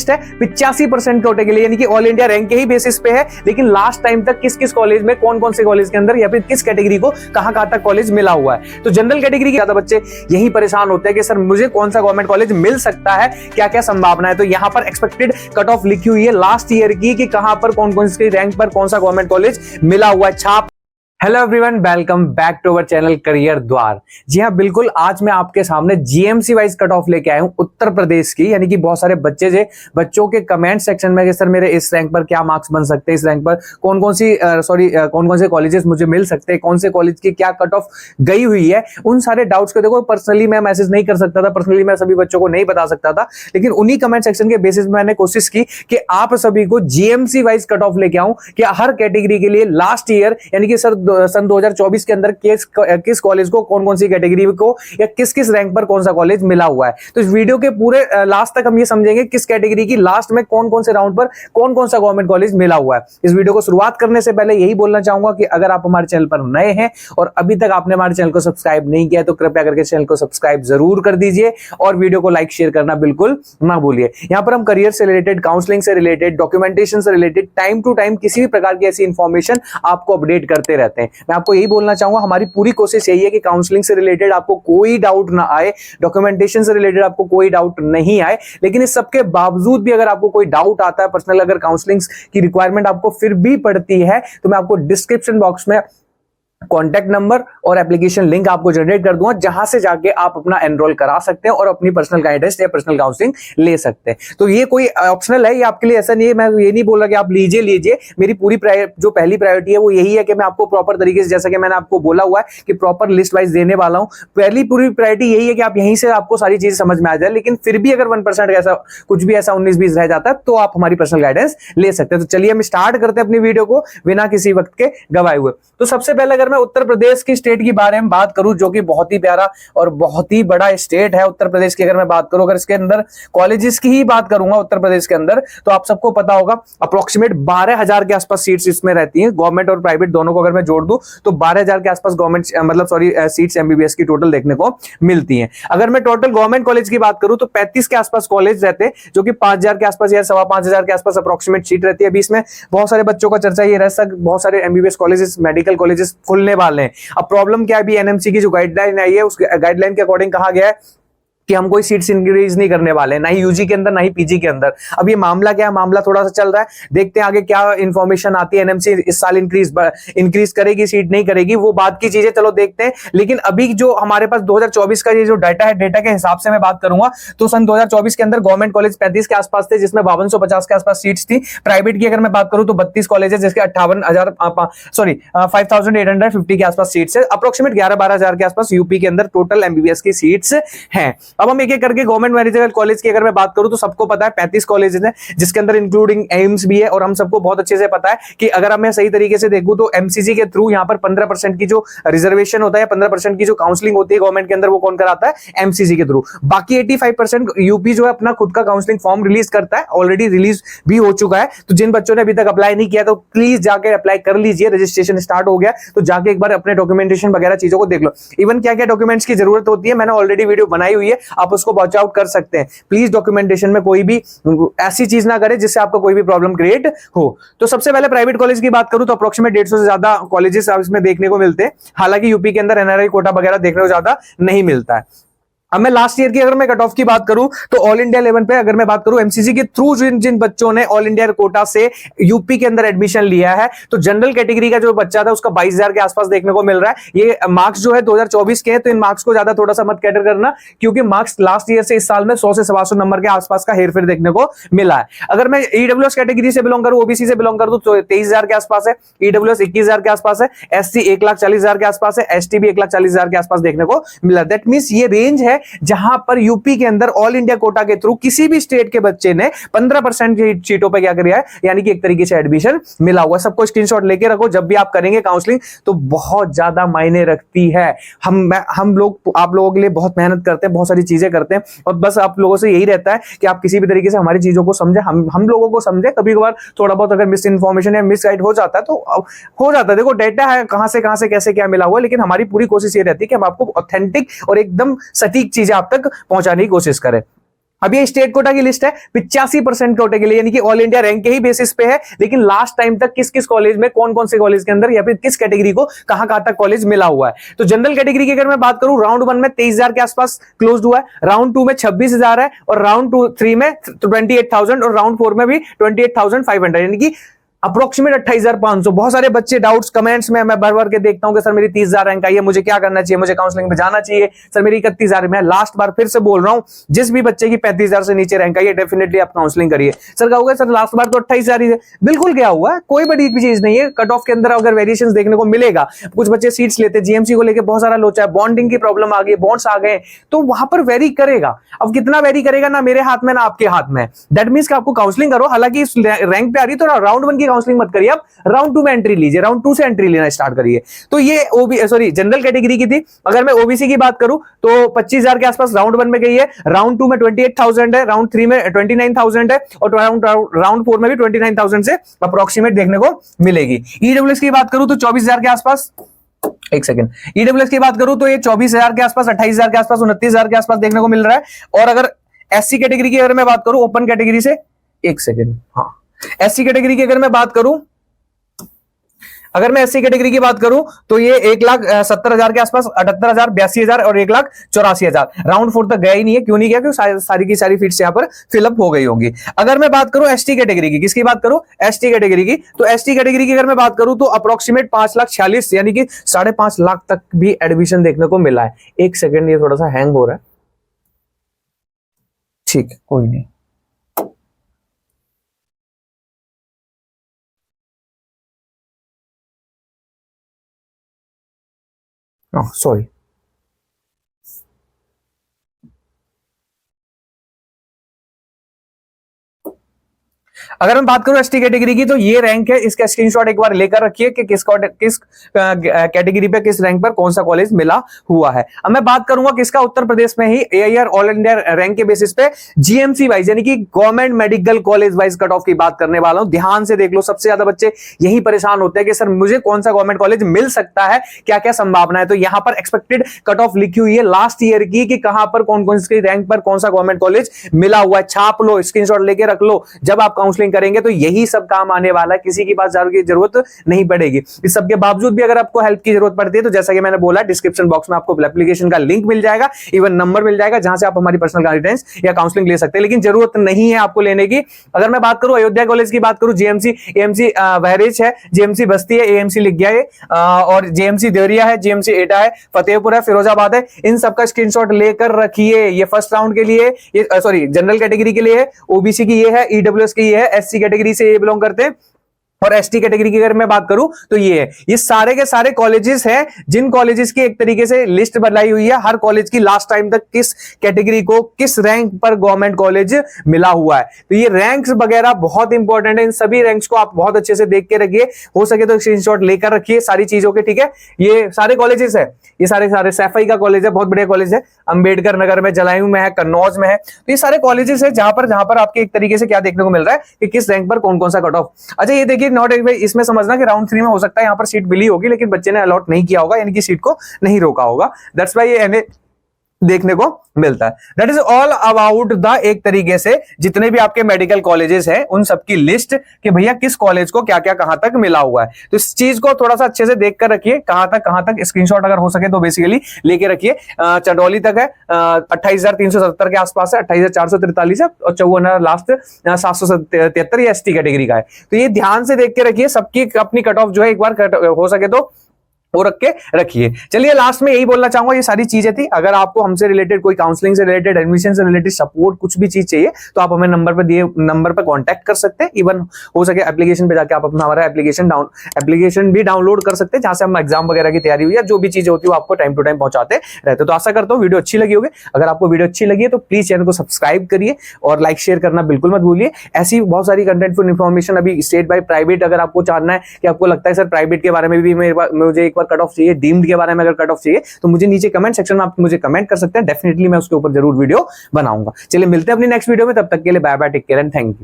List है 85% कोटे के लिए, यानी कि ऑल इंडिया रैंक के ही बेसिस पे है। लेकिन लास्ट टाइम तक किस किस कॉलेज में कौन कौन से कॉलेज के अंदर या फिर किस कैटेगरी को कहां कहां तक कॉलेज मिला हुआ है। तो जनरल कैटेगरी के ज्यादा बच्चे यही परेशान होते हैं कि सर मुझे कौन सा गवर्नमेंट कॉलेज मिल सकता है, क्या क्या संभावना है। तो यहां पर एक्सपेक्टेड कट ऑफ लिखी हुई है लास्ट ईयर की कि कहां पर कौन कौन सी रैंक पर कौन सा गवर्नमेंट कॉलेज मिला हुआ है छाप। Hello everyone, welcome back to our channel career द्वार। जी हाँ, बिल्कुल आज मैं आपके सामने जीएमसी वाइज कट ऑफ लेके आया हूं उत्तर प्रदेश की। यानी कि बहुत सारे बच्चों के कमेंट सेक्शन में कि सर मेरे इस रैंक पर क्या मार्क्स बन सकते हैं, इस रैंक पर कौन कौन से कॉलेजेस मुझे मिल सकते हैं, कौन से कॉलेज की क्या कट ऑफ गई हुई है, उन सारे डाउट्स को देखो पर्सनली मैं मैसेज नहीं कर सकता था, पर्सनली मैं सभी बच्चों को नहीं बता सकता था। लेकिन उन्हीं कमेंट सेक्शन के बेसिस मैंने कोशिश की कि आप सभी को जीएमसी वाइज कट ऑफ लेके आऊं कि हर कैटेगरी के लिए लास्ट ईयर यानी कि सर सन 2024 के अंदर किस कॉलेज को कौन कौन सी कैटेगरी को या किस किस रैंक पर कौन सा कॉलेज मिला हुआ है। तो इस वीडियो के पूरे लास्ट तक हम ये समझेंगे किस कैटेगरी की लास्ट में कौन कौन से राउंड पर कौन कौन सा गवर्नमेंट कॉलेज मिला हुआ है। इस वीडियो को शुरुआत करने से पहले यही बोलना चाहूंगा कि अगर आप हमारे चैनल पर नए हैं और अभी तक आपने हमारे चैनल को सब्सक्राइब नहीं किया तो कृपया करके चैनल को सब्सक्राइब जरूर कर दीजिए और वीडियो को लाइक शेयर करना बिल्कुल ना भूलिए। यहां पर हम करियर से रिलेटेड, काउंसलिंग से रिलेटेड, डॉक्यूमेंटेशन से रिलेटेड टाइम टू टाइम किसी भी प्रकार की ऐसी इंफॉर्मेशन आपको अपडेट करते रहते हैं। मैं आपको यही बोलना चाहूंगा, हमारी पूरी कोशिश यही है कि काउंसलिंग से रिलेटेड आपको कोई डाउट ना आए, डॉक्यूमेंटेशन से रिलेटेड आपको कोई डाउट नहीं आए। लेकिन इस सबके बावजूद भी अगर आपको कोई डाउट आता है पर्सनल, अगर काउंसलिंग की रिक्वायरमेंट आपको फिर भी पड़ती है तो मैं आपको डिस्क्रिप्शन बॉक्स में कॉन्टैक्ट नंबर और एप्लीकेशन लिंक आपको जनरेट कर दूंगा, जहां से जाके आप अपना एनरोल करा सकते हैं और अपनी पर्सनल गाइडेंस या पर्सनल काउंसलिंग ले सकते हैं। तो ये कोई ऑप्शनल है, ये आपके लिए ऐसा नहीं है। मैं ये नहीं बोल रहा कि आप लीजिए। मेरी पूरी जो पहली प्रायोरिटी है वो यही है कि मैं आपको प्रॉपर तरीके से, जैसा कि मैंने आपको बोला हुआ है कि प्रॉपर लिस्ट वाइज देने वाला हूं, पहली पूरी प्रायोरिटी यही है कि आप यहीं से आपको सारी चीजें समझ में आ जाए। लेकिन फिर भी अगर 1% ऐसा कुछ भी ऐसा 19-20 रह जाता है तो आप हमारी पर्सनल गाइडेंस ले सकते हैं। तो चलिए हम स्टार्ट करते हैं अपनी वीडियो को बिना किसी वक्त के गवाए हुए। तो सबसे पहले अगर मैं उत्तर प्रदेश की स्टेट की बारे में बात करूं, जो कि बहुत ही प्यारा और बहुत ही बड़ा स्टेट है उत्तर प्रदेश की, अगर मैं बात करूं, अगर इसके अंदर कॉलेजेस की ही बात करूंगा उत्तर प्रदेश के अंदर, तो आप सबको पता होगा अप्रोक्सीमेट 12,000 के आसपास सीट्स इसमें रहती हैं। गवर्नमेंट और प्राइवेट दोनों को अगर मैं जोड़ दूं तो 12,000 के आसपास सीट्स एमबीबीएस की टोटल देखने को मिलती हैं। अगर मैं टोटल गवर्नमेंट कॉलेज की बात करूं तो 35 के आसपास कॉलेज रहते हैं, जो कि 5,000 के आसपास या 5,500 के आसपास अप्रोक्सीमेट सीट रहती है। अभी इसमें बहुत सारे बच्चों का चर्चा ये रह बहुत सारे एमबीबीएस कॉलेजेस, मेडिकल कॉलेजेस खुलने वाले हैं। अब प्रॉब्लम क्या है, अभी एनएमसी की जो गाइडलाइन आई है उस गाइडलाइन के अकॉर्डिंग कहा गया है कि हम कोई सीट्स इंक्रीज नहीं करने वाले, ना ही यूजी के अंदर ना ही पीजी के अंदर। अब ये मामला क्या है, मामला थोड़ा सा चल रहा है, देखते हैं आगे क्या इंफॉर्मेशन आती है। एनएमसी इस साल इंक्रीज करेगी, सीट नहीं करेगी, वो बात की चीजें चलो देखते हैं। लेकिन अभी जो हमारे पास 2024 का ये जो डाटा है, डेटा के हिसाब से मैं बात करूंगा तो सन 2024 के अंदर गवर्नमेंट कॉलेज 35 के आसपास थे, जिसमें 5250 के आसपास सीट्स थी। प्राइवेट की अगर मैं बात करूं तो 32 कॉलेज है, जिसके 5850 के आसपास सीट्स है। अप्रोक्सीमेट 11-12 के आसपास यूपी के अंदर टोटल एमबीबीएस की सीट्स हैं। अब हम एक एक करके गवर्नमेंट मेडिकल कॉलेज की अगर मैं बात करूं तो सबको पता है 35 कॉलेजेस हैं, जिसके अंदर इंक्लूडिंग एम्स भी है। और हम सबको बहुत अच्छे से पता है कि अगर मैं सही तरीके से देखूं तो एमसीसी के थ्रू यहां पर 15% की जो रिजर्वेशन होता है, 15% की जो काउंसलिंग होती है गवर्नमेंट के अंदर, वो कौन कराता है, एमसीसी के थ्रू। बाकी 85% यूपी जो है अपना खुद का काउंसलिंग फॉर्म रिलीज करता है, ऑलरेडी रिलीज भी हो चुका है। तो जिन बच्चों ने अभी तक अप्लाई नहीं किया तो प्लीज जाकर अप्लाई कर लीजिए, रजिस्ट्रेशन स्टार्ट हो गया तो जाके एक बार अपने डॉक्यूमेंटेशन वगैरह चीजों को देख लो। इवन क्या क्या डॉक्यूमेंट्स की जरूरत होती है मैंने ऑलरेडी वीडियो बनाई हुई है, आप उसको वॉच आउट कर सकते हैं। प्लीज डॉक्यूमेंटेशन में कोई भी ऐसी चीज ना करें जिससे आपको कोई भी प्रॉब्लम क्रिएट हो। तो सबसे पहले प्राइवेट कॉलेज की बात करूं तो अप्रोक्सीमेट 150 से ज्यादा कॉलेजेस इसमें देखने को मिलते हैं। हालांकि यूपी के अंदर एनआरआई कोटा वगैरह देखने को ज्यादा नहीं मिलता है। अब मैं लास्ट ईयर की अगर मैं कट ऑफ की बात करूं तो ऑल इंडिया लेवल पे अगर मैं बात करूं एमसीसी के थ्रू जिन बच्चों ने ऑल इंडिया कोटा से यूपी के अंदर एडमिशन लिया है, तो जनरल कैटेगरी का जो बच्चा था उसका 22,000 के आसपास देखने को मिल रहा है। ये मार्क्स जो है 2024 के हैं, तो इन मार्क्स को ज्यादा थोड़ा सा मत कैटर करना, क्योंकि मार्क्स लास्ट ईयर से इस साल में 100 से 125 नंबर के आसपास का हेरफेर देखने को मिला है। अगर मैं ईडब्ल्यूएस कैटेगरी से बिलोंग करूं, ओबीसी से बिलोंग करूं तो 23,000 के आसपास है, ईडब्ल्यूएस 21,000 के आसपास है, एससी 1,40,000 के आसपास है, एसटी भी 1,40,000 के आसपास देखने को मिला। दैट मींस ये रेंज है जहां पर यूपी के अंदर ऑल इंडिया कोटा के थ्रू किसी भी स्टेट के बच्चे ने 15% की सीटों पे क्या किया है, यानी कि एक तरीके से एडमिशन मिला हुआ। सबको स्क्रीनशॉट लेके रखो, जब भी आप करेंगे काउंसलिंग तो बहुत ज्यादा मायने रखती है। हम लोग आप लोगों के लिए बहुत मेहनत करते हैं, बहुत सारी चीजें करते हैं, और बस आप लोगों से यही रहता है कि आप किसी भी तरीके से हमारी चीजों को समझे, हम लोगों को समझे। कभी कभार थोड़ा बहुत अगर मिस इन्फॉर्मेशन या मिस गाइड हो जाता है तो हो जाता है। देखो डेटा है, कहां से कैसे क्या मिला हुआ है, लेकिन हमारी पूरी कोशिश ये रहती है कि हम आपको ऑथेंटिक और एकदम सटीक चीजें आप तक पहुंचाने की कोशिश करें। अब ये स्टेट कोटा की लिस्ट है 85% कोटे के लिए, यानी कि ऑल इंडिया रैंक के ही बेसिस पे है, लेकिन लास्ट टाइम तक किस किस कॉलेज में कौन कौन से कॉलेज के अंदर या फिर किस कैटेगरी को कहां कहां तक कॉलेज मिला हुआ है। तो जनरल कैटेगरी की अगर मैं बात करूं, राउंड 1 में 23,000 के आसपास क्लोज हुआ है, राउंड 2 में 26,000 है, और राउंड 3 में 28,000, और राउंड 4 में भी 28,500, यानी कि अप्रोक्सीमेट 28,500। बहुत सारे बच्चे डाउट्स कमेंट्स में मैं भर भर के देखता हूं कि सर मेरी 30,000 रैंक आई है, मुझे क्या करना चाहिए, मुझे काउंसलिंग में जाना चाहिए, सर मेरी 31,000। मैं लास्ट बार फिर से बोल रहा हूं, जिस भी बच्चे की 35,000 से नीचे रैंक आई है, डेफिनेटली आप काउंसलिंग करिए। सर कहोगे सर लास्ट बार तो 28,000 ही है, बिल्कुल क्या हुआ है, कोई बड़ी चीज नहीं है। कट ऑफ के अंदर अगर वेरिएशन देखने को मिलेगा, कुछ बच्चे सीट्स लेते, जीएमसी को लेकर बहुत सारा लोचा है, बॉन्डिंग की प्रॉब्लम आ गई, बॉन्ड्स आ गए, तो वहां पर वेरी करेगा। अब कितना वेरी करेगा ना मेरे हाथ में ना आपके हाथ में। दैट मींस कि आपको काउंसलिंग करो, हालांकि इस रैंक पे आ रही तो राउंड 1 की काउंसलिंग मत करिए, आप राउंड 2 में एंट्री लीजिए, राउंड 2 से एंट्री लेना स्टार्ट करिए। तो ये जनरल कैटेगरी की थी। अगर मैं ओबीसी की बात करूं तो 25,000 के आसपास राउंड 1 में गई है, राउंड 2 में 28,000 है, राउंड 3 में 29,000 है, और राउंड 4 में भी 29,000 से अप्रोक्सीमेट देखने को मिलेगी। ईडब्ल्यूएस की बात करूं तो 24,000 के आसपास, एक सेकंड, ईडब्ल्यूएस की बात करूं तो ये 24,000 के आसपास, 28,000 के आसपास, 29,000 के आसपास देखने को मिल रहा है। और अगर एससी कैटेगरी की अगर मैं बात करूं, ओपन कैटेगरी से, एक सेकंड, हाँ, एससी कैटेगरी की अगर मैं बात करूं, अगर मैं एससी कैटेगरी की बात करूं तो ये 1,70,000 के आसपास, 78,000, 82,000 और 1,84,000। राउंड 4 तक गया ही नहीं है। क्यों नहीं गया? क्योंकि सारी की सारी फीट्स यहां पर फिलअप हो गई होंगी। अगर मैं बात करूं एसटी कैटेगरी की, किसकी बात करूं? एसटी कैटेगरी की। तो एसटी कैटेगरी की अगर मैं बात करूं तो अप्रोक्सीमेट 5,46,000 यानी कि 5.5 लाख तक भी एडमिशन देखने को मिला है। एक सेकेंड, ये थोड़ा सा हैंग हो रहा है, ठीक है, कोई नहीं। सॉरी, अगर मैं बात करूं एसटी कैटेगरी की तो ये रैंक है, इसका स्क्रीनशॉट एक बार लेकर रखिए कि किस कैटेगरी पे किस रैंक पर कौन सा कॉलेज मिला हुआ है। अब मैं बात करूंगा किसका, उत्तर प्रदेश में ही एआईआर ऑल इंडिया रैंक के बेसिस पे जीएमसी वाइज यानी कि government medical college wise cut off की बात करने वाला हूं। ध्यान से देख लो, सबसे ज्यादा बच्चे यही परेशान होते हैं कि सर मुझे कौन सा गवर्नमेंट कॉलेज मिल सकता है, क्या क्या संभावना है। तो यहां पर एक्सपेक्टेड कट ऑफ लिखी हुई है लास्ट ईयर की कि कहां पर कौन कौन सी रैंक पर कौन सा गवर्नमेंट कॉलेज मिला हुआ है। छाप लो, स्क्रीनशॉट लेके रख लो, जब आप काउंसलिंग करेंगे तो यही सब काम आने वाला है। किसी के पास जाने की जरूरत नहीं पड़ेगी। इस सब के बावजूद भी अगर आपको हेल्प की जरूरत पड़ती है तो जैसा कि मैंने बोला, डिस्क्रिप्शन बॉक्स में आपको एप्लीकेशन का लिंक मिल जाएगा, इवन नंबर मिल जाएगा, जहां से आप हमारी पर्सनल गाइडेंस या काउंसलिंग ले सकते हैं। लेकिन जरूरत नहीं है आपको लेने की। अगर मैं बात करूं अयोध्या कॉलेज की बात करूं, जेएमसी एएमसी बहरेच है, जेएमसी बस्ती है, एएमसी लिख गया है, और जेएमसी देवरिया है, जेएमसी एटा है, फतेहपुर है, फिरोजाबाद है। इन सबका स्क्रीनशॉट लेकर रखिए। ये फर्स्ट राउंड के लिए, सॉरी जनरल कैटेगरी के लिए है, ओबीसी की ये है, ईडब्ल्यूएस की ये है, एससी कैटेगरी से ये बिलोंग करते हैं, और एसटी कैटेगरी की अगर मैं बात करूं तो ये है। ये सारे के सारे कॉलेजेस हैं जिन कॉलेजेस की एक तरीके से लिस्ट बनाई हुई है, हर कॉलेज की लास्ट टाइम तक किस कैटेगरी को किस रैंक पर गवर्नमेंट कॉलेज मिला हुआ है। तो ये रैंक्स वगैरह बहुत इंपॉर्टेंट है। इन सभी रैंक्स को आप बहुत अच्छे से देख के रखिए, हो सके तो स्क्रीनशॉट लेकर रखिए सारी चीजों के, ठीक है। ये सारे कॉलेजेस है, ये सारे सैफई का कॉलेज है, बहुत बढ़िया कॉलेज है, अंबेडकर नगर में, जलायू में है, कन्नौज में है। तो ये सारे कॉलेजेस है जहां पर आपके एक तरीके से क्या देखने को मिल रहा है कि किस रैंक पर कौन कौन सा कट ऑफ। अच्छा ये देखिए, नॉट इसमें समझना कि राउंड 3 में हो सकता है यहाँ पर सीट मिली होगी, लेकिन बच्चे ने अलॉट नहीं किया होगा, यानी कि सीट को नहीं रोका होगा। दैट्स व्हाई ये देखने को मिलता है। That is all about the, एक तरीके से जितने भी आपके मेडिकल कॉलेजेस हैं उन सबकी लिस्ट कि भैया किस कॉलेज को क्या क्या कहां तक मिला हुआ है। तो इस चीज को थोड़ा सा अच्छे से देख कर रखिए, कहां तक स्क्रीनशॉट अगर हो सके तो बेसिकली लेके रखिए। चंदौली तक है 28,370 के आसपास है, 28,443 है, और 54 लास्ट 773 ये एसटी कैटेगरी का है। तो ये ध्यान से देख के रखिए, सबकी अपनी कट ऑफ जो है एक बार हो सके तो वो रख के रखिए। चलिए लास्ट में यही बोलना चाहूंगा, ये सारी चीजें थी। अगर आपको हमसे रिलेटेड कोई काउंसलिंग से रिलेटेड, एडमिशन से रिलेटेड सपोर्ट, कुछ भी चीज चाहिए तो आप हमें नंबर पर दिए नंबर पर कांटेक्ट कर सकते हैं। इवन हो सके एप्लीकेशन पे जाके आप अपना हमारा एप्लीकेशन भी डाउनलोड कर सकते हैं, जहां से हम एग्जाम वगैरह की तैयारी हुई या जो भी चीजें होती है वो आपको टाइम टू टाइम पहुंचाते रहते। तो आशा करता हूँ वीडियो अच्छी लगी होगी। अगर आपको वीडियो अच्छी लगी है तो प्लीज चैनल को सब्सक्राइब करिए और लाइक शेयर करना बिल्कुल मत भूलिए। ऐसी बहुत सारी कंटेंटफुल इन्फॉर्मेशन, अभी स्टेट बाय प्राइवेट अगर आपको जानना है कि आपको लगता है सर प्राइवेट के बारे में भी मुझे एक बार कट ऑफ चाहिए, डीम्ड के बारे में अगर कट ऑफ चाहिए तो मुझे नीचे कमेंट सेक्शन में आप मुझे कमेंट कर सकते हैं। डेफिनेटली मैं उसके ऊपर जरूर वीडियो बनाऊंगा। चलिए मिलते हैं अपनी नेक्स्ट वीडियो में, तब तक के लिए bye bye, take care and thank you.